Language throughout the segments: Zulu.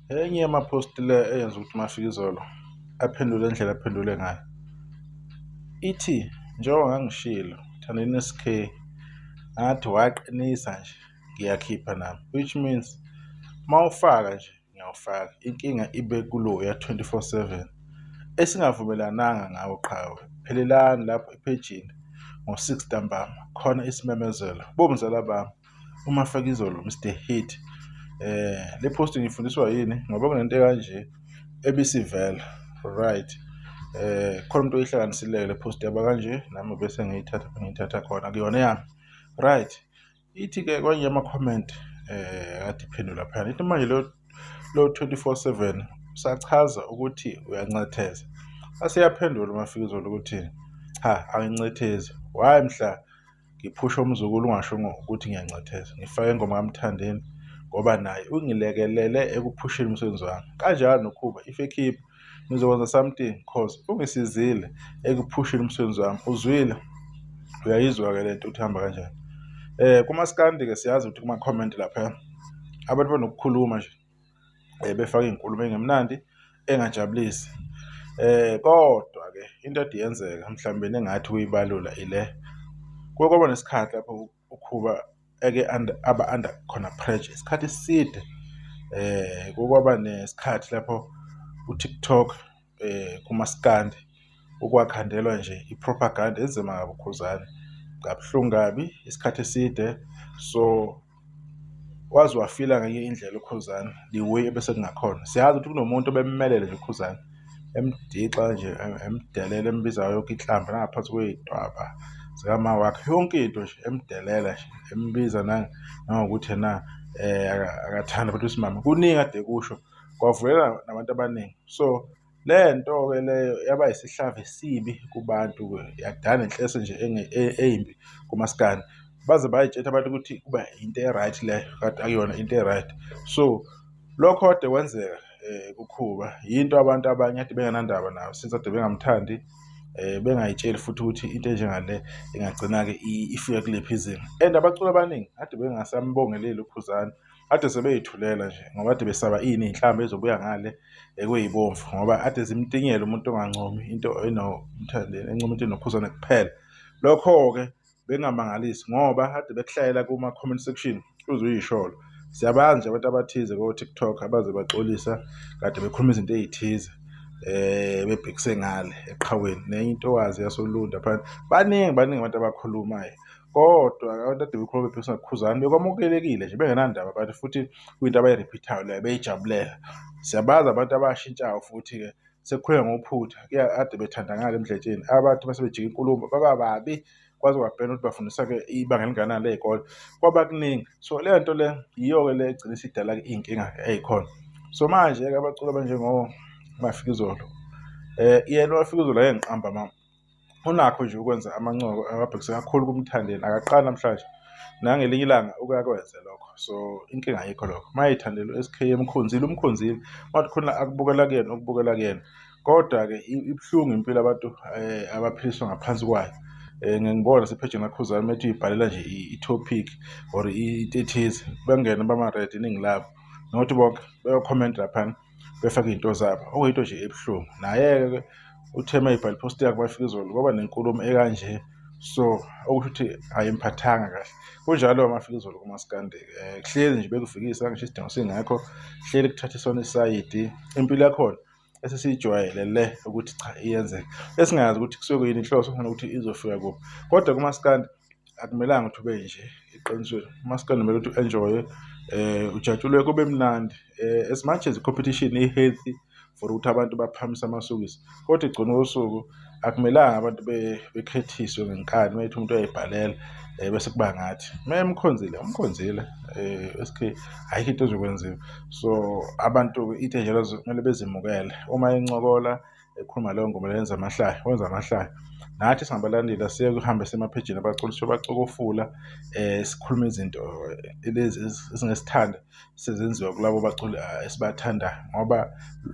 Enye yama-post le eyenza ukuthi Mafikizolo aphendule indlela aphendule ngayo. Ithi njengoba ngangishilo Thandeni SK ngathi waqinisa nje ngiyakhipha nami, which means mawufaka nje ngiyawufaka. Inkinga ibe kulo ya 24/7 esingavumelananga ngawo qhawe. Phelelani lapho ephejini ngo-6 ntambama khona isimemezelo. Bomzala bami uMafikizolo Mr Hit. Le post ngifundiswa yini ngoba kunento kanje ebisivela right. Khona umuntu oyihlanganisile le post yaba kanje nami bese ngiyithatha khona kuyona yami right. Ithi ke kwenye ama comment kade iphendula phana ithi manje lo 24/7 usachaza ukuthi uyancetheza. Asiyaphendula Mafikizolo ukuthi cha angincethezi. Why mhla ngiphusha umzukulu ungasho ukuthi ngiyancetheza. Ngifake ingoma kaMthandeni ngoba naye ungilekelele ekuphusheni umsebenzi wami. Kanjalo noKhuba if ekhipha ngizokwenza something cause ungisizile ekuphusheni umsebenzi wami. Uzwile? Uyayizwa ke lento ukuthi hamba kanjani. Kumaskandi ke siyazi ukuthi kuma comment lapha abantu banokukhuluma nje befaka izinkulumo engemnandi engajabulisi. Kodwa ke into ediyenzeka mhlambe nengathi kuyibalula ile kwaba nesikhathi lapho uKhuba aba under khona pressure isikhathi eside. Kwaba nesikhathi lapho uTikTok kumaskandi ukwakhandelwa nje ipropaganda enzima kabi uKhuzani kabuhlungu kabi isikhathi eside. So wazi wafila ngenye indlela uKhuzani the way ebese kungakhona. Siyazi ukuthi kunomuntu obemmelele nje uKhuzani emdixa nje emdelela embiza yonke inhlamba ngaphansi kwey'dwaba zikama wakhe yonke into nje emdelela nje embiza nangokuthi yena akathanda abantu besimame. Kuningi ade kusho kwavulela nabantu abaningi. So lento ke leyo yaba isihlava esibi kubantu yadana inhleso nje eyimbi kumaskandi baze bayitshela abantu ukuthi kuba into e-right leyo kanti akuyona into e-right. So lokho kade kwenzeka kuKhuba into abantu abanye ade bengenandaba nayo since ade bengamthandi bengayitsheli futhi ukuthi into enjengale ingagcina-ke ifika kulephi izinga. And abaculi abaningi ade bengasambongeleli uKhuzani ade sebeyithulela nje ngoba ade besaba ini inhlamba ezobuya ngale kweyibomvu ngoba ade zimtinyela umuntu ongancomi into enomthandeni encoma into enoKhuzani kuphela. Lokho-ke bengamangalisi ngoba ade bekuhlayela kuma-comment section uzuyisholo. Siyabazi nje abantu abathize ko-TikTok abaze baxolisa kade bekhuluma izinto ey'thize bebhekise ngale eqhaweni nenye intokazi yasolunda phana. Baningi abantu abakhulumayo kodwa abantu ade bekhuluma bebhekise ngoKhuzani bekwamukelekile nje bengenandaba abantu futhi kuyinto abayirepeat-ayo leyo beyijabulela. Siyabazi abantu abashintshayo futhi-ke sekukhulunywa ngophutha ade bethanda ngale emdletsheni abantu base bejika inkulumo baba babi kwaze kwabhena ukuthi bafundisa-ke ibanga elinganani ley'kole kwaba kuningi. So le nto le yiyo-ke le egcina isidala-ke iy'nkinga ey'khona. So manje-ke abaculi abanjengoMafikizolo yena uMafikizolo ayengiqamba unakho nje ukwenza amancoko abhekise kakhulu kuMthandeni akaqali namhlanje nangelinye ilanga ukuyakwenza lokho. So inkinga ayikho lokho mayithandela u-SK umkhonzile wathi khona akubukela kuyena okubukela kuyena. Kodwa-ke ibuhlungu impilo abantu abaphiliswa ngaphansi kwayo. Ngibona sephejini laKhuzani methi uyibhalela nje i-topic or into ethize bengene bama-red iningi labo nokuthi bonke beyo-comment laphana befake iy'nto zabo okuyinto nje ebuhlungu. Naye-ke uthe mayibhala ipost yakhe Mafikizolo kwaba nenkulumo ekanje. So okusho ukuthi ayimiphathanga kahle. Kunjalo Mafikizolo kumaskandi kuhleli nje bekufikisa ngisho isidingo singekho hleli kuthatha isona isayidi impilo yakhona esesiyijwayele le ukuthi cha iyenzeka esingazi ukuthi kusuke kuyini inhloso ukuthi izofika kuphi. Kodwa kumaskandi akumelanga ukuthi ube nje eqinisweni. Umaskandi kumele ukuthi u-enjoye ujatshulwe kube mnandi as much as i-competition i-healthy for ukuthi abantu baphamise amasokisi kodwa egcina kosuku akumelanga abantu bekhethiswe ngenkani mayethi umuntu uyayibhalela bese kuba ngathi umkhonzile SK ayikho into ezokwenziwa. So abantu into enjalo kumele bezimukele uma encokola ekhuluma leyo ngoma lenza amahlaya wenza amahlaya nathi singabalandeli asiye kuhambe semaphejini abaculi siyobacokofula, sikhulume izinto lezi esingesithanda sezenziwa kulabo baculi esibathandayo, ngoba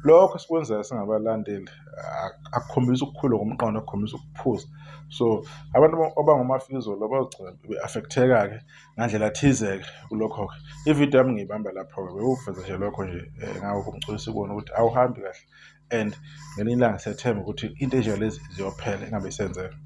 lokho esikwenzayo singabalandeli akukhombisa ukukhula komqondo, akukhombisa ukuphuza. So abantu abangomafizolo bazogcina be-affect-eka-ke ngandlela thize-ke kulokho-ke. Ividiyo yami ngiyibamba lapho-ke, bekuveza nje lokho nje ngawo umculo sikubona ukuthi awuhambi kahle, and ngelinye ilanga siyathemba ukuthi into enjengalezi ziyophela ingabe isenzeka.